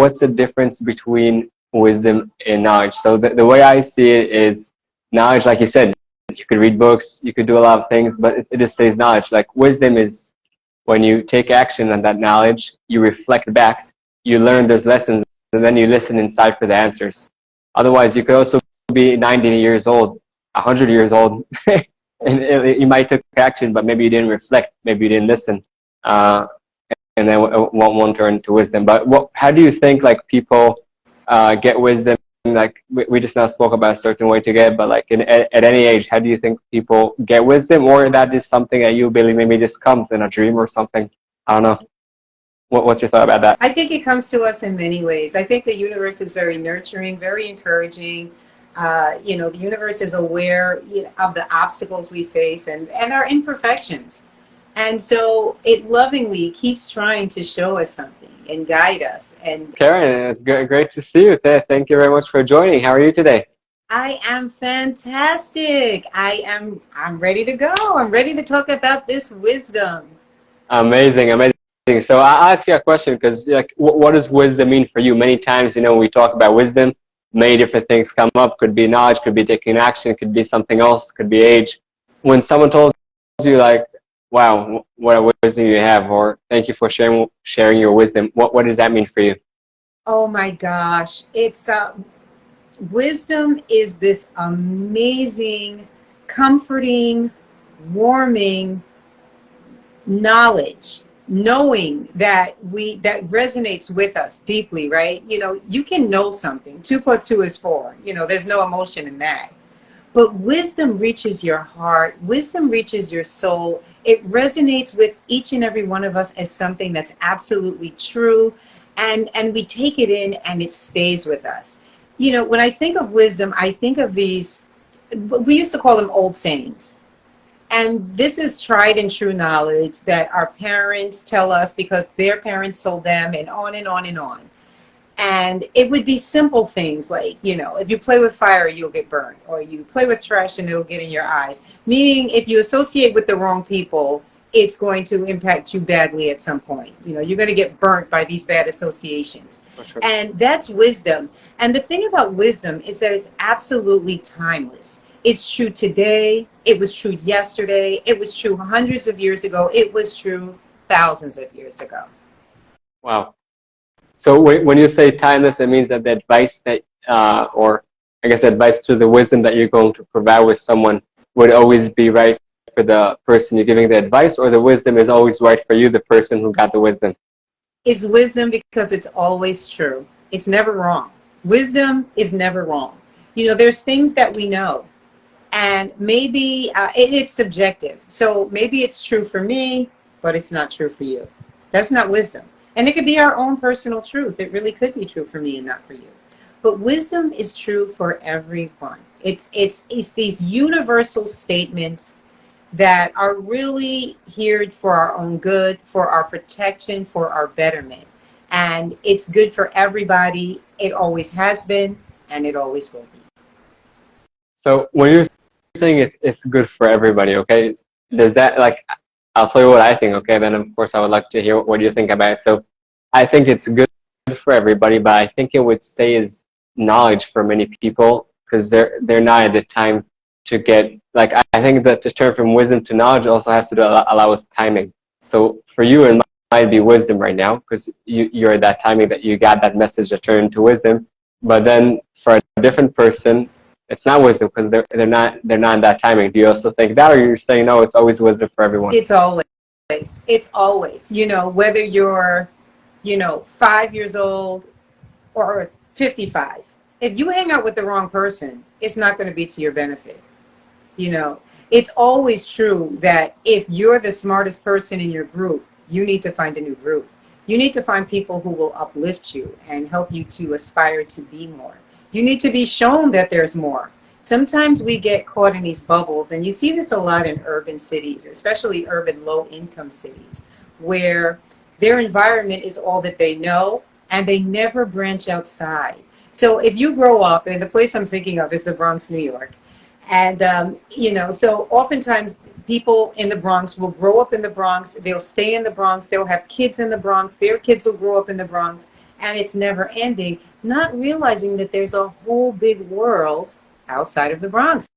what's the difference between wisdom and knowledge? So the way I see it is knowledge, like you said, you could read books, you could do a lot of things, but it just stays knowledge. Like wisdom is when you take action on that knowledge, you reflect back, you learn those lessons, and then you listen inside for the answers. Otherwise, you could also be 90 years old, 100 years old, and you might take action, but maybe you didn't reflect, maybe you didn't listen, and then won't turn into wisdom. But how do you think like people get wisdom? Like we just now spoke about a certain way to get, but like at any age, how do you think people get wisdom, or that is something that you believe maybe just comes in a dream or something? I don't know. What's your thought about that? I think it comes to us in many ways. I think the universe is very nurturing, very encouraging. The universe is aware, of the obstacles we face and our imperfections. And so it lovingly keeps trying to show us something and guide us. And Karen, it's great to see you. Thank you very much for joining. How are you today? I am fantastic. I'm ready to go. I'm ready to talk about this wisdom. Amazing, amazing. So I'll ask you a question because, like, what does wisdom mean for you? Many times, when we talk about wisdom, many different things come up. Could be knowledge, could be taking action, could be something else, could be age. When someone tells you, like, "Wow, what a wisdom you have," or "Thank you for sharing your wisdom," what does that mean for you? Oh my gosh, it's wisdom is this amazing, comforting, warming knowledge, knowing that resonates with us deeply, right? You can know something. 2 + 2 is 4. There's no emotion in that. But wisdom reaches your heart. Wisdom reaches your soul. It resonates with each and every one of us as something that's absolutely true. And we take it in and it stays with us. When I think of wisdom, I think of these, we used to call them old sayings. And this is tried and true knowledge that our parents tell us because their parents told them, and on and on and on. And it would be simple things like, if you play with fire, you'll get burned, or you play with trash and it'll get in your eyes. Meaning if you associate with the wrong people, it's going to impact you badly at some point. You're going to get burnt by these bad associations. For sure. And that's wisdom. And the thing about wisdom is that it's absolutely timeless. It's true today. It was true yesterday. It was true hundreds of years ago. It was true thousands of years ago. Wow. So when you say timeless, it means that the advice that, or I guess advice through the wisdom that you're going to provide with someone would always be right for the person you're giving the advice, or the wisdom is always right for you, the person who got the wisdom? It's wisdom because it's always true. It's never wrong. Wisdom is never wrong. There's things that we know. And maybe it's subjective. So maybe it's true for me, but it's not true for you. That's not wisdom. And it could be our own personal truth. It really could be true for me and not for you. But wisdom is true for everyone. It's these universal statements that are really here for our own good, for our protection, for our betterment. And it's good for everybody. It always has been, and it always will be. So when you're saying it's good for everybody, okay, does that, like, I'll tell you what I think, okay, then of course I would like to hear what you think about it. So I think it's good for everybody, but I think it would stay as knowledge for many people because they're not at the time to get, like, I think that the turn from wisdom to knowledge also has to do a lot with timing. So for you, it might be wisdom right now because you're at that timing that you got that message to turn into wisdom. But then for a different person, it's not wisdom because they're not in that timing. Do you also think that, or you're saying no? It's always wisdom for everyone. It's always. Whether you're 5 years old or 55. If you hang out with the wrong person, it's not going to be to your benefit. It's always true that if you're the smartest person in your group, you need to find a new group. You need to find people who will uplift you and help you to aspire to be more. You need to be shown that there's more. Sometimes we get caught in these bubbles, and you see this a lot in urban cities, especially urban low-income cities, where their environment is all that they know, and they never branch outside. So if you grow up, and the place I'm thinking of is the Bronx, New York, and so oftentimes people in the Bronx will grow up in the Bronx, they'll stay in the Bronx, they'll have kids in the Bronx, their kids will grow up in the Bronx, and it's never ending, not realizing that there's a whole big world outside of the Bronx.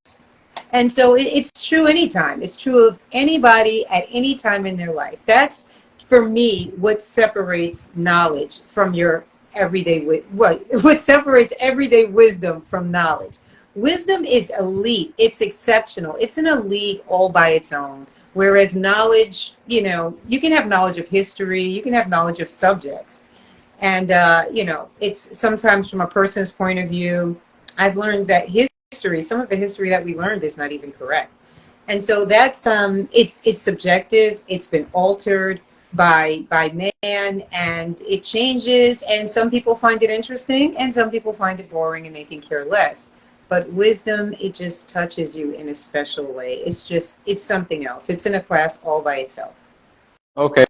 And so it's true anytime. It's true of anybody at any time in their life. That's, for me, what separates knowledge from your everyday what separates everyday wisdom from knowledge. Wisdom is elite. It's exceptional. It's in a league all by its own. Whereas knowledge, you can have knowledge of history, you can have knowledge of subjects, and it's sometimes from a person's point of view. I've learned that history, some of the history that we learned is not even correct. And so that's it's subjective. It's been altered by man, and it changes, and some people find it interesting and some people find it boring and they can care less. But wisdom, it just touches you in a special way. It's something else. It's in a class all by itself. Okay.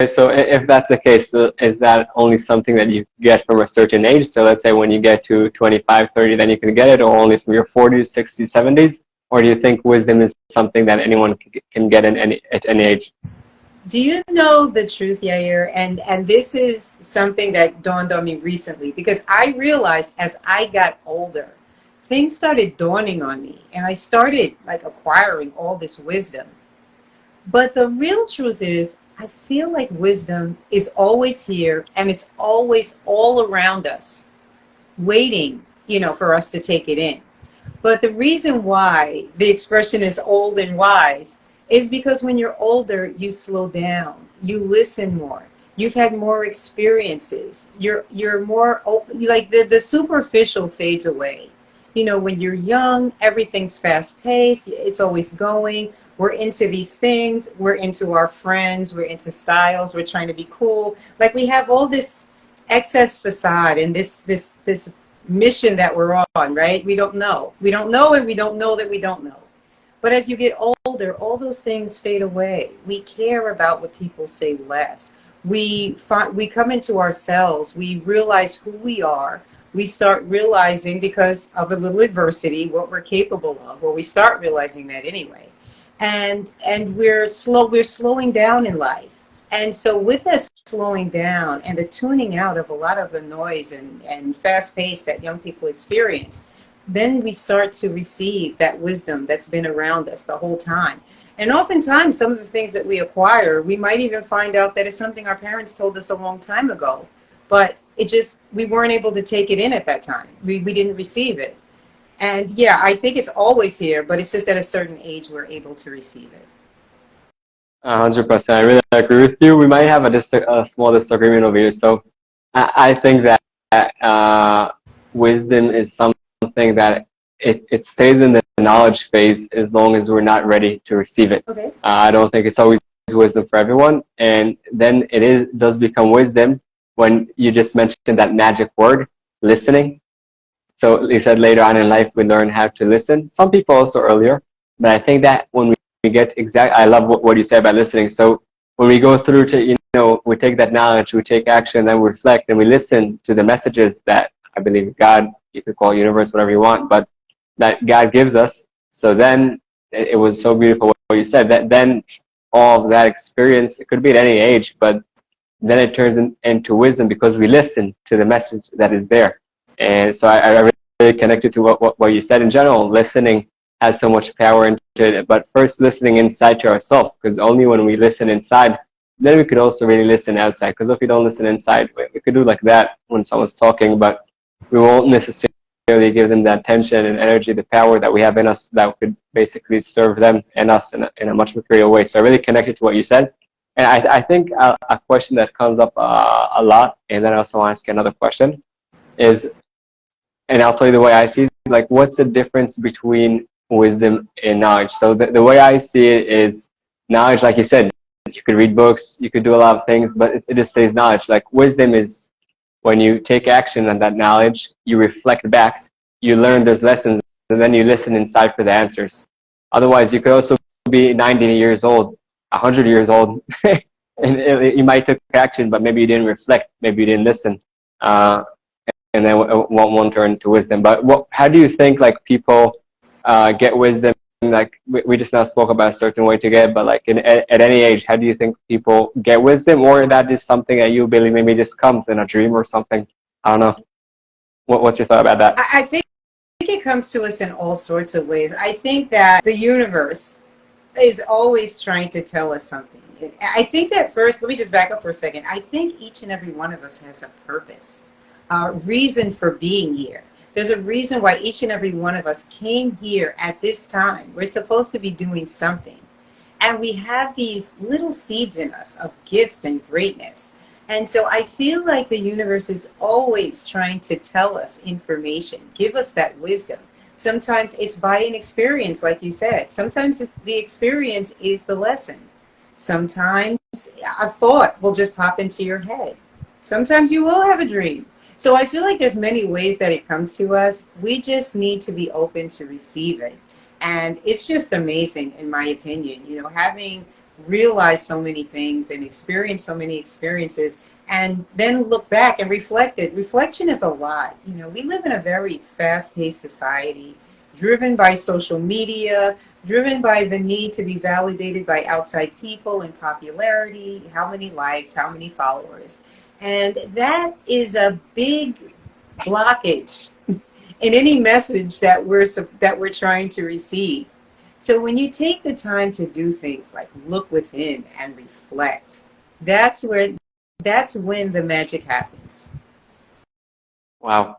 So if that's the case, is that only something that you get from a certain age? So let's say when you get to 25, 30, then you can get it, or only from your 40s, 60s, 70s? Or do you think wisdom is something that anyone can get at any age? Do you know the truth, Yair? And this is something that dawned on me recently, because I realized as I got older, things started dawning on me, and I started like acquiring all this wisdom. But the real truth is, I feel like wisdom is always here and it's always all around us, waiting, for us to take it in. But the reason why the expression is old and wise is because when you're older, you slow down, you listen more, you've had more experiences, you're more open, like the superficial fades away. When you're young, everything's fast paced, it's always going. We're into these things, we're into our friends, we're into styles, we're trying to be cool. Like we have all this excess facade and this mission that we're on, right? We don't know. We don't know, and we don't know that we don't know. But as you get older, all those things fade away. We care about what people say less. We come into ourselves. We realize who we are. We start realizing, because of a little adversity, what we're capable of, or we start realizing that anyway. And we're slowing down in life. And so with that slowing down and the tuning out of a lot of the noise and fast pace that young people experience, then we start to receive that wisdom that's been around us the whole time. And oftentimes, some of the things that we acquire, we might even find out that it's something our parents told us a long time ago. But we weren't able to take it in at that time. We didn't receive it. And yeah, I think it's always here, but it's just at a certain age we're able to receive it. 100%. I really agree with you. We might have a small disagreement over here. So I think that wisdom is something that it stays in the knowledge phase as long as we're not ready to receive it. Okay. I don't think it's always wisdom for everyone. And then does become wisdom when you just mentioned that magic word, listening. So you said later on in life we learn how to listen. Some people also earlier, but I think that when we get I love what you said about listening. So when we go through to, we take that knowledge, we take action, then we reflect and we listen to the messages that I believe God, you could call universe, whatever you want, but that God gives us. So then it was so beautiful what you said, that then all of that experience, it could be at any age, but then it turns into wisdom because we listen to the message that is there. And so I really connected to what you said in general. Listening has so much power into it, but first listening inside to ourselves, because only when we listen inside, then we could also really listen outside. Because if we don't listen inside, we could do like that when someone's talking, but we won't necessarily give them the attention and energy, the power that we have in us that could basically serve them and us in a much more creative way. So I really connected to what you said. And I think a question that comes up a lot, and then I also want to ask another question, is, and I'll tell you the way I see it, like what's the difference between wisdom and knowledge? So the way I see it is knowledge, like you said, you could read books, you could do a lot of things, but it just stays knowledge. Like wisdom is when you take action on that knowledge, you reflect back, you learn those lessons, and then you listen inside for the answers. Otherwise, you could also be 90 years old, 100 years old, and you might take action, but maybe you didn't reflect, maybe you didn't listen, and then it won't turn to wisdom. But how do you think like people get wisdom like we just now spoke about a certain way to get, but like at any age, how do you think people get wisdom, or that is something that you believe maybe just comes in a dream or something? I don't know. What's your thought about that? I think it comes to us in all sorts of ways. I think that the universe is always trying to tell us something. I think that first, let me just back up for a second. I think each and every one of us has a purpose, a reason for being here. There's a reason why each and every one of us came here at this time. We're supposed to be doing something. And we have these little seeds in us of gifts and greatness. And so I feel like the universe is always trying to tell us information, give us that wisdom. Sometimes it's by an experience, like you said. Sometimes the experience is the lesson. Sometimes a thought will just pop into your head. Sometimes you will have a dream. So I feel like there's many ways that it comes to us. We just need to be open to receive it. And it's just amazing, in my opinion, having realized so many things and experienced so many experiences, and then look back and reflect it. Reflection is a lot. We live in a very fast-paced society, driven by social media, driven by the need to be validated by outside people and popularity, how many likes, how many followers. And that is a big blockage in any message that we're trying to receive. So when you take the time to do things like look within and reflect, that's when the magic happens. Wow.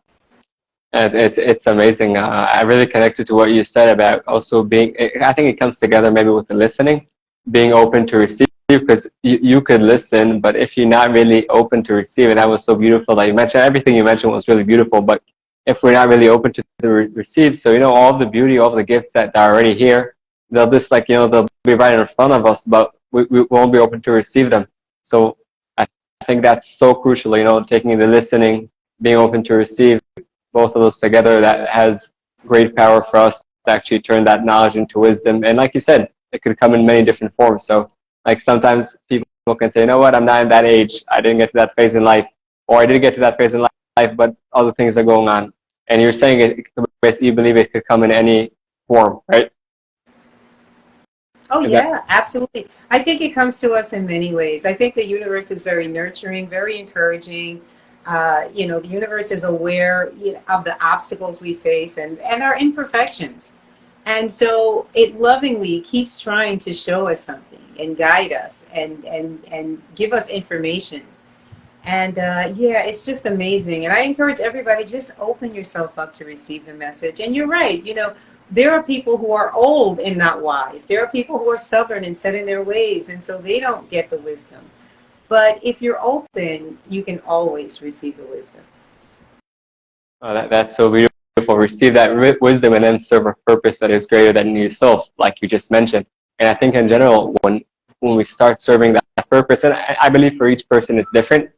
And it's amazing. I really connected to what you said about also being. I think it comes together maybe with the listening, being open to receive. Because you could listen, but if you're not really open to receive it, that was so beautiful that you mentioned. Everything you mentioned was really beautiful. But if we're not really open to the receive, so all the beauty, all the gifts that are already here, they'll just they'll be right in front of us, but we won't be open to receive them. So I think that's so crucial. Taking the listening, being open to receive, both of those together, that has great power for us to actually turn that knowledge into wisdom. And like you said, it could come in many different forms. So like sometimes people can say, what, I'm not in that age. I didn't get to that phase in life. Or I did get to that phase in life, but other things are going on. And you're saying basically you believe it could come in any form, right? Oh, Is that yeah, absolutely. I think it comes to us in many ways. I think the universe is very nurturing, very encouraging. The universe is aware, of the obstacles we face and our imperfections. And so it lovingly keeps trying to show us something and guide us and give us information. And yeah, it's just amazing. And I encourage everybody, just open yourself up to receive the message. And you're right, there are people who are old and not wise. There are people who are stubborn and set in their ways, and so they don't get the wisdom. But if you're open, you can always receive the wisdom. that's so beautiful. Receive that wisdom and then serve a purpose that is greater than yourself, like you just mentioned. And I think in general, when we start serving that purpose, and I believe for each person it's different.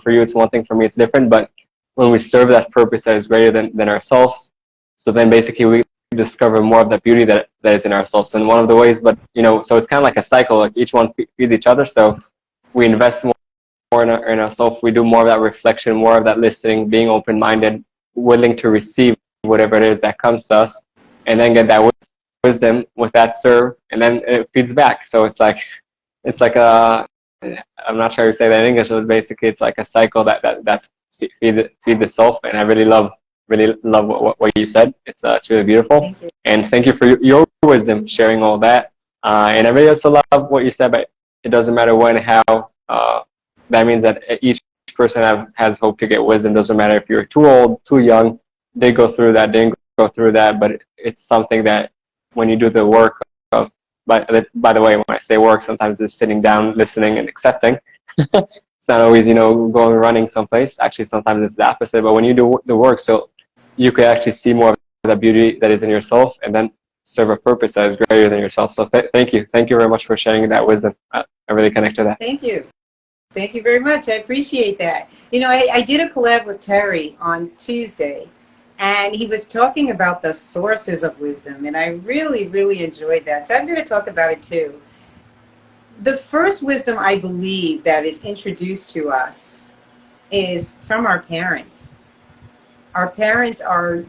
For you it's one thing, for me it's different. But when we serve that purpose that is greater than ourselves, so then basically we discover more of the beauty that is in ourselves. And one of the ways, but so it's kind of like a cycle. Like each one feeds each other. So we invest more in ourselves. We do more of that reflection, more of that listening, being open-minded, willing to receive whatever it is that comes to us, and then get that wisdom with that serve, and then it feeds back. So it's like a, I'm not sure how to say that in English, but basically it's like a cycle that feed the self. And I really love what you said. It's really beautiful, Thank you. and thank you for your wisdom, sharing all that. And I really also love what you said, but it doesn't matter when, how. That means that each person has hope to get wisdom. Doesn't matter if you're too old, too young. They go through that, didn't go through that, but it's something that when you do the work of, by the way, when I say work, sometimes it's sitting down, listening, and accepting. It's not always, going running someplace. Actually, sometimes it's the opposite. But when you do the work, so you can actually see more of the beauty that is in yourself, and then serve a purpose that is greater than yourself. So thank you very much for sharing that wisdom. I really connect to that. Thank you. Thank you very much. I appreciate that. I did a collab with Terry on Tuesday, and he was talking about the sources of wisdom, and I really, really enjoyed that. So I'm going to talk about it too. The first wisdom I believe that is introduced to us is from our parents. Our parents are,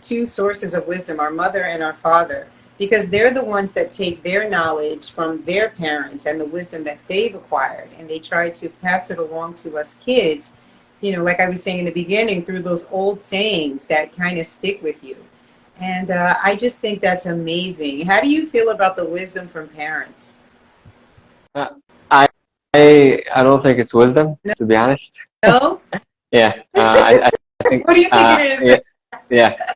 two sources of wisdom, our mother and our father. because they're the ones that take their knowledge from their parents and the wisdom that they've acquired, and they try to pass it along to us kids, like I was saying in the beginning, through those old sayings that kind of stick with you. And I just think that's amazing. How do you feel about the wisdom from parents? Uh, I I don't think it's wisdom, to be honest. No? Yeah, I think What do you think it is? yeah, yeah.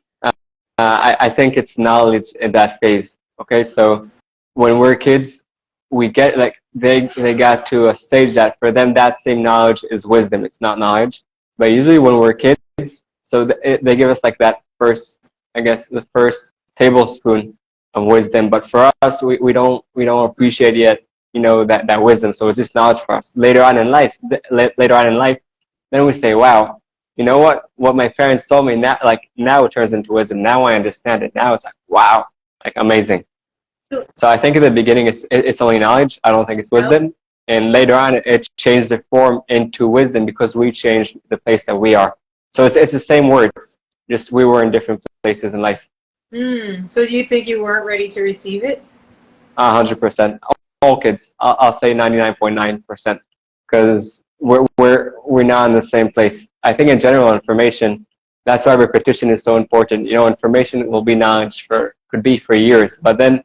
I think it's knowledge in that phase. Okay, so when we're kids, we get like they got to a stage that for them that same knowledge is wisdom. It's not knowledge. But usually when we're kids, so they give us like that first, I guess, the first tablespoon of wisdom. But for us, we don't appreciate yet, that wisdom. So it's just knowledge for us. Later on in life, then we say, wow, you know what my parents told me now, like now it turns into wisdom. Now I understand it. Now it's like, wow, like amazing. So, So I think in the beginning it's only knowledge. I don't think it's no? wisdom. And later on it changed the form into wisdom because we changed the place that we are. So it's the same words, just we were in different places in life. So do you think you weren't ready to receive it? 100%. All kids. I'll say 99.9% because we're not in the same place. I think in general information, that's why repetition is so important. Information will be knowledge could be for years, but then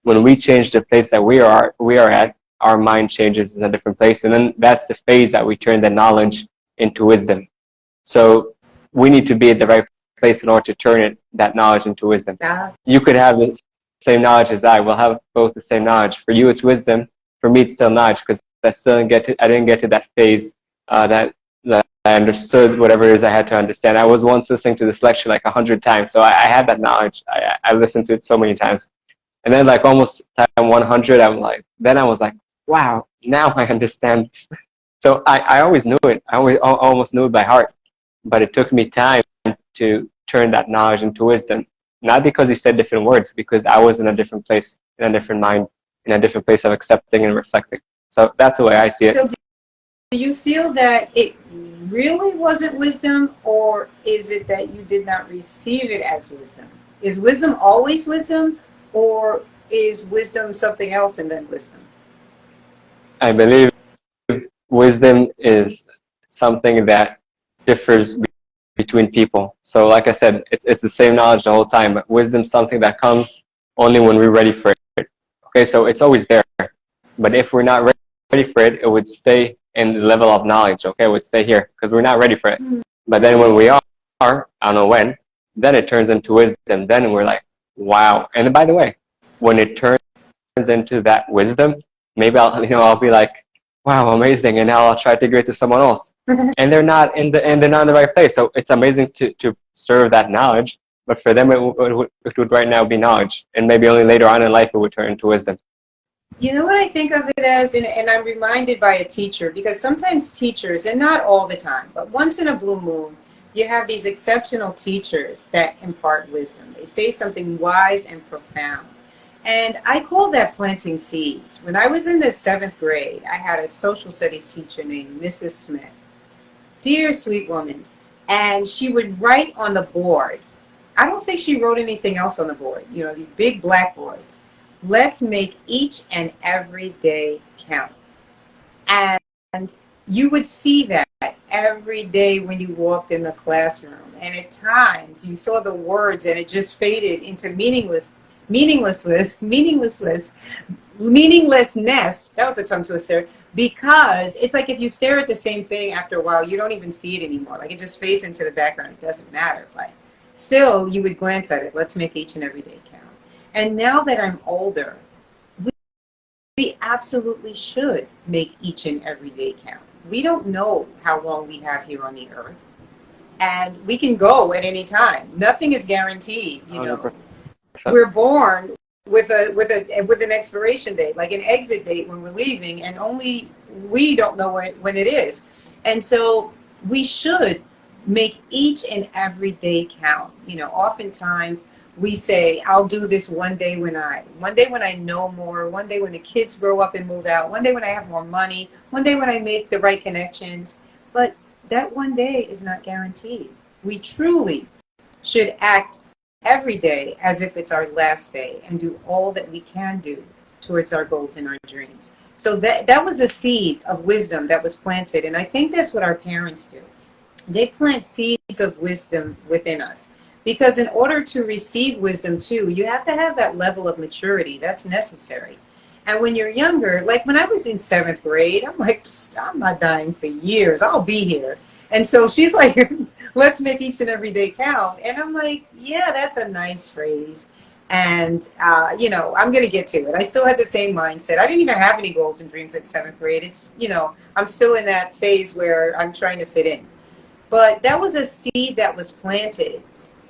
when we change the place that we are at, our mind changes in a different place, and then that's the phase that we turn the knowledge into wisdom. So we need to be at the right place in order to turn that knowledge into wisdom. Yeah. You could have the same knowledge as I. We'll have both the same knowledge. For you, it's wisdom. For me, it's still knowledge because I didn't get to that phase that I understood whatever it is I had to understand. I was once listening to this lecture like 100 times, so I had that knowledge. I listened to it so many times. And then like almost time 100, then I was like, wow, now I understand. So I always knew it. Almost knew it by heart, but it took me time to turn that knowledge into wisdom. Not because he said different words, because I was in a different place, in a different mind, in a different place of accepting and reflecting. So that's the way I see it. So do you feel that it really wasn't wisdom, or is it that you did not receive it as wisdom? Is wisdom always wisdom, or is wisdom something else and then wisdom? I believe wisdom is something that differs between people. So like I said, it's the same knowledge the whole time, but wisdom is something that comes only when we're ready for it. Okay, so it's always there. But if we're not ready for it, it would stay in the level of knowledge, okay? It would stay here because we're not ready for it. But then when we are, I don't know when, then it turns into wisdom. Then we're like, wow. And by the way, when it turns into that wisdom, maybe I'll be like, wow, amazing, and now I'll try to give it to someone else. And they're not in the right place. So it's amazing to serve that knowledge, but for them it would right now be knowledge, and maybe only later on in life it would turn into wisdom. You know what I think of it as, and I'm reminded by a teacher, because sometimes teachers, and not all the time, but once in a blue moon, you have these exceptional teachers that impart wisdom. They say something wise and profound. And I call that planting seeds. When I was in the 7th grade, I had a social studies teacher named Mrs. Smith. Dear sweet woman. And she would write on the board. I don't think she wrote anything else on the board, these big blackboards. Let's make each and every day count. And you would see that every day when you walked in the classroom. And at times you saw the words and it just faded into meaninglessness. That was a tongue twister. Because it's like if you stare at the same thing after a while, you don't even see it anymore. Like it just fades into the background. It doesn't matter. But still, you would glance at it. Let's make each and every day count. And now that I'm older, we absolutely should make each and every day count. We don't know how long we have here on the earth, and we can go at any time. Nothing is guaranteed. 100%. We're born with an expiration date, like an exit date when we're leaving, and only we don't know when it is. And so we should make each and every day count. Oftentimes we say, I'll do this one day when I know more, one day when the kids grow up and move out, one day when I have more money, one day when I make the right connections. But that one day is not guaranteed. We truly should act every day as if it's our last day and do all that we can do towards our goals and our dreams. So that was a seed of wisdom that was planted. And I think that's what our parents do. They plant seeds of wisdom within us. Because in order to receive wisdom too, you have to have that level of maturity that's necessary. And when you're younger, like when I was in seventh grade, I'm like, I'm not dying for years. I'll be here. And so she's like, let's make each and every day count. And I'm like, yeah, that's a nice phrase. And, I'm going to get to it. I still had the same mindset. I didn't even have any goals and dreams at seventh grade. I'm still in that phase where I'm trying to fit in. But that was a seed that was planted.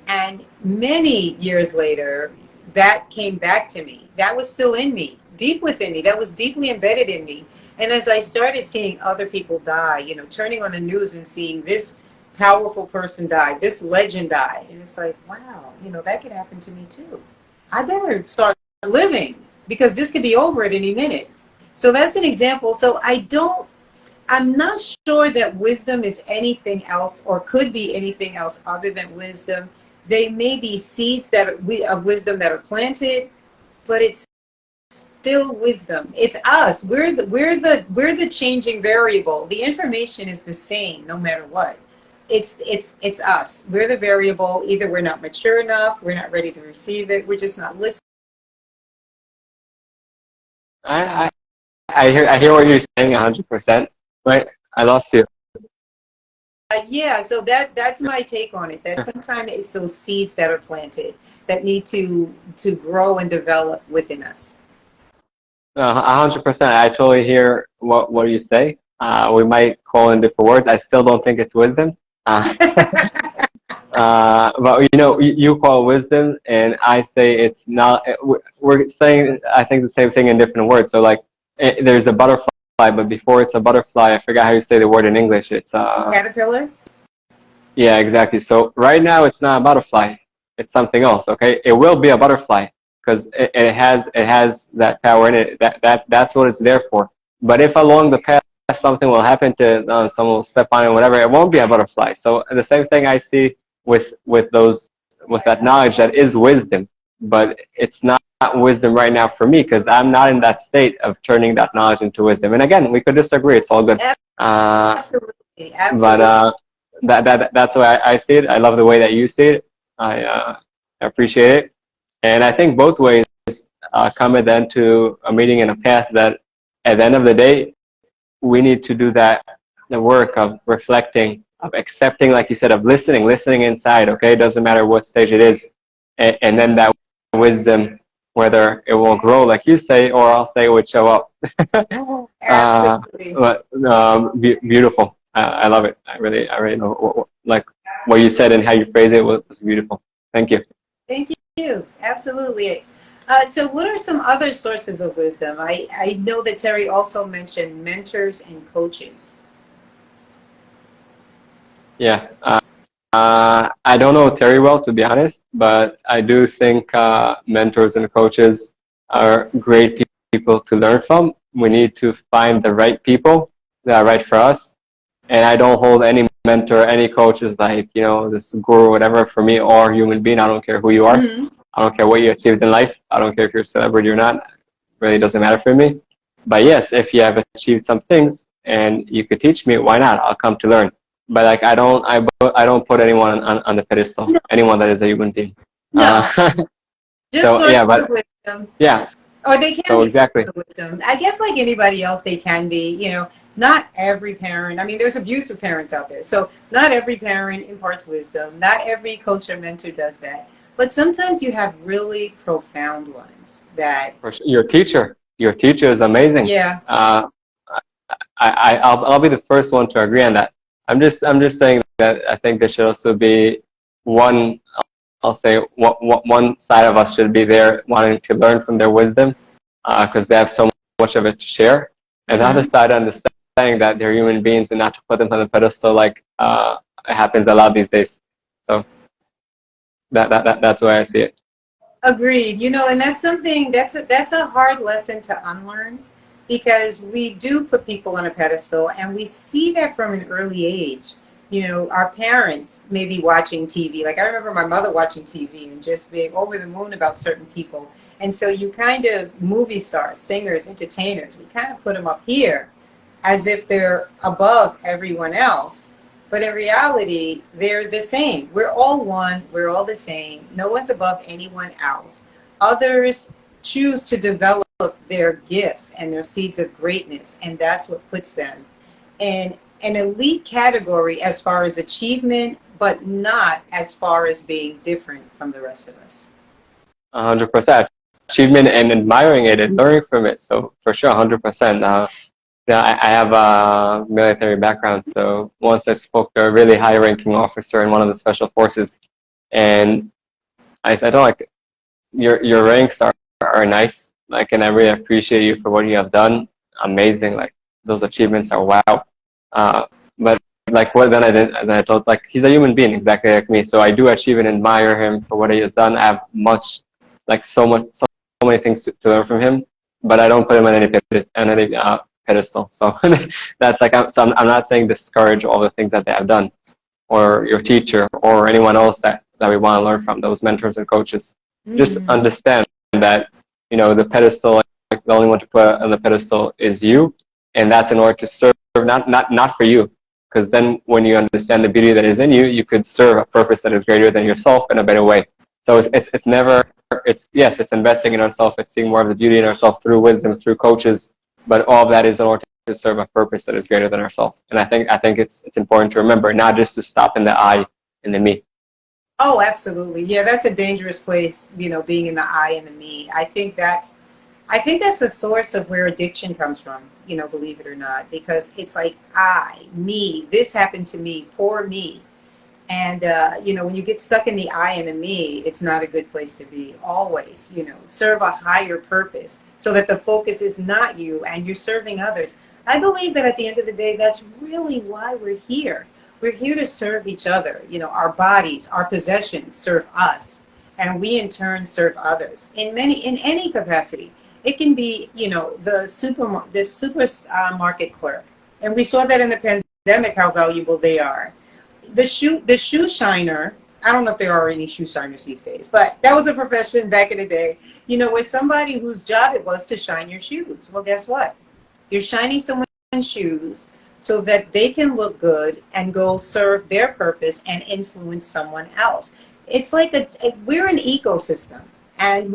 And many years later, that came back to me. That was still in me, deep within me. That was deeply embedded in me. And as I started seeing other people die, turning on the news and seeing this powerful person die, this legend die, and it's like, wow, that could happen to me too. I better start living because this could be over at any minute. So that's an example. So I'm not sure that wisdom is anything else or could be anything else other than wisdom. They may be seeds of wisdom that are planted, but it's still wisdom. It's us. We're the changing variable. The information is the same no matter what. It's us. We're the variable. Either we're not mature enough, we're not ready to receive it, we're just not listening. I, I hear what you're saying 100%. Right? I lost you. Yeah, so that's my take on it. That sometimes it's those seeds that are planted that need to grow and develop within us. 100%. I totally hear what you say. We might call in different words. I still don't think it's wisdom. But you call it wisdom, and I say it's not. We're saying, I think, the same thing in different words. So like, there's a butterfly, but before it's a butterfly, I forgot how you say the word in English. It's Caterpillar? yeah, exactly. So right now it's not a butterfly. It's something else. Okay, it will be a butterfly because it has that power in it. That's what it's there for. But if along the path something will happen to someone will step on it, whatever, it won't be a butterfly. So the same thing I see with that knowledge that is wisdom, but it's not wisdom right now for me because I'm not in that state of turning that knowledge into wisdom. And again, we could disagree. It's all good. Absolutely, But absolutely. that's the way I see it. I love the way that you see it. I appreciate it, and I think both ways come at the end to a meeting and a path that, at the end of the day, we need to do the work of reflecting, of accepting, like you said, of listening inside. Okay, it doesn't matter what stage it is, and then that wisdom, whether it will grow, like you say, or I'll say it would show up. Absolutely. But beautiful. I love it. I really know like what you said and how you phrase it was beautiful. Thank you. Thank you. Absolutely. So what are some other sources of wisdom? I know that Terry also mentioned mentors and coaches. Yeah. I don't know Terry well, to be honest, but I do think mentors and coaches are great people to learn from. We need to find the right people that are right for us. And I don't hold any mentor, any coach as like, this guru or whatever for me, or human being. I don't care who you are. Hmm. I don't care what you achieved in life. I don't care if you're a celebrity or not. It really doesn't matter for me. But yes, if you have achieved some things and you could teach me, why not? I'll come to learn. But like I don't put anyone on the pedestal. No, Anyone that is a human being. no, just So sources yeah, of but wisdom. yeah. Or they can So be sources exactly. of wisdom. I guess like anybody else, they can be, not every parent. I mean, there's abusive parents out there. So not every parent imparts wisdom. Not every coach or mentor does that. But sometimes you have really profound ones that, For sure. Your teacher is amazing. yeah, I'll be the first one to agree on that. I'm just saying that I think there should also be one. I'll say one side of us should be there wanting to learn from their wisdom because they have so much of it to share, and the other hmm, side understanding that they're human beings and not to put them on the pedestal like it happens a lot these days. So that's the way I see it. agreed. And that's something that's a hard lesson to unlearn because we do put people on a pedestal and we see that from an early age. You know, our parents may be watching TV. Like I remember my mother watching TV and just being over the moon about certain people. And so you kind of movie stars, singers, entertainers, we kind of put them up here as if they're above everyone else. But in reality, they're the same. We're all one. We're all the same. No one's above anyone else. Others choose to develop their gifts and their seeds of greatness, and that's what puts them in an elite category as far as achievement, but not as far as being different from the rest of us. 100%. Achievement and admiring it and learning from it. So for sure, 100%. Yeah, I have a military background, so once I spoke to a really high-ranking officer in one of the special forces, and I said, "Oh, like your ranks are nice, like, and I really appreciate you for what you have done. Amazing, like those achievements are wow." But like what then I did, and I thought like he's a human being exactly like me, so I do achieve and admire him for what he has done. I have so many things to learn from him, but I don't put him on any pedestal. So that's like I'm not saying discourage all the things that they have done, or your teacher, or anyone else that we want to learn from, those mentors and coaches. Just Mm-hmm. understand that the pedestal, like the only one to put on the pedestal is you, and that's in order to serve, not for you. Because then, when you understand the beauty that is in you, you could serve a purpose that is greater than yourself in a better way. So it's never it's investing in ourselves. It's seeing more of the beauty in ourselves through wisdom, through coaches, but all of that is in order to serve a purpose that is greater than ourselves. And I think it's important to remember, not just to stop in the I and the me. Oh, absolutely. Yeah, that's a dangerous place, being in the I and the me. I think that's the source of where addiction comes from, believe it or not, because it's like I, me, this happened to me, poor me. And, when you get stuck in the I and the me, it's not a good place to be. Always, serve a higher purpose so that the focus is not you and you're serving others. I believe that at the end of the day, that's really why we're here. We're here to serve each other. Our bodies, our possessions serve us, and we in turn serve others in any capacity. It can be, the supermarket clerk, and we saw that in the pandemic how valuable they are. The shoe shiner. I don't know if there are any shoe shiners these days, but that was a profession back in the day. With somebody whose job it was to shine your shoes. Well, guess what? You're shining someone's shoes so that they can look good and go serve their purpose and influence someone else. It's like we're an ecosystem, and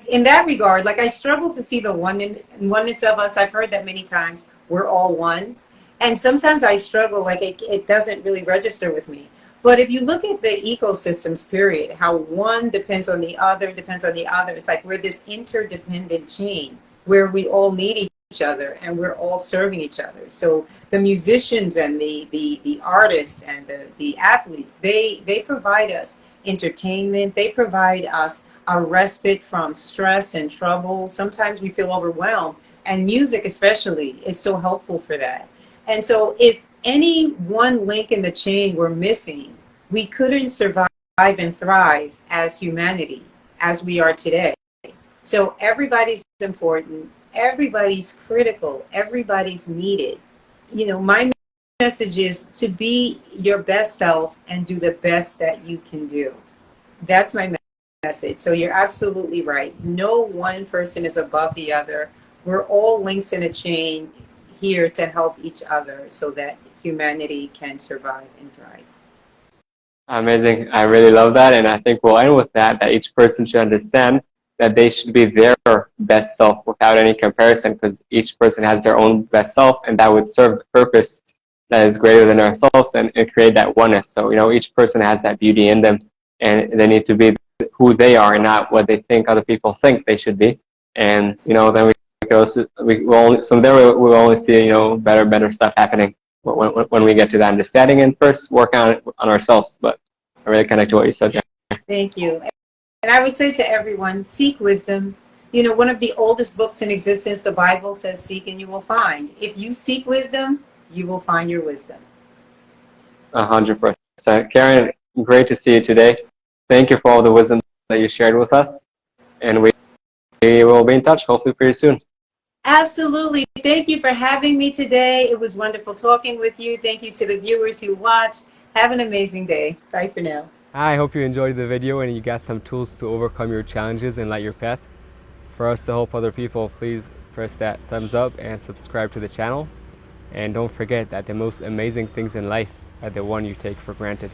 in that regard, like I struggle to see the oneness of us. I've heard that many times. We're all one, and sometimes I struggle. Like it doesn't really register with me. But if you look at the ecosystems, period, how one depends on the other, depends on the other. It's like we're this interdependent chain where we all need each other and we're all serving each other. So the musicians and the artists and the athletes, they provide us entertainment. They provide us a respite from stress and trouble. Sometimes we feel overwhelmed, and music especially is so helpful for that. And so if any one link in the chain were missing, we couldn't survive and thrive as humanity as we are today. So everybody's important, everybody's critical, everybody's needed. My message is to be your best self and do the best that you can do. That's my message. So you're absolutely right. No one person is above the other. We're all links in a chain here to help each other so that humanity can survive and thrive. Amazing. I really love that. And I think we'll end with that each person should understand that they should be their best self without any comparison, because each person has their own best self, and that would serve the purpose that is greater than ourselves, and create that oneness. So, each person has that beauty in them, and they need to be who they are, not what they think other people think they should be. And, then we will only, from there we'll only see, better stuff happening when we get to that understanding, and first work on ourselves. But I really connect to what you said there. Thank you. And I would say to everyone, seek wisdom. One of the oldest books in existence, the Bible, says, seek and you will find. If you seek wisdom, you will find your wisdom. 100%. Karen, great to see you today. Thank you for all the wisdom that you shared with us. And we will be in touch, hopefully pretty soon. Absolutely. Thank you for having me today. It was wonderful talking with you. Thank you to the viewers who watched. Have an amazing day. Bye for now. I hope you enjoyed the video and you got some tools to overcome your challenges and light your path. For us to help other people, please press that thumbs up and subscribe to the channel. And don't forget that the most amazing things in life are the one you take for granted.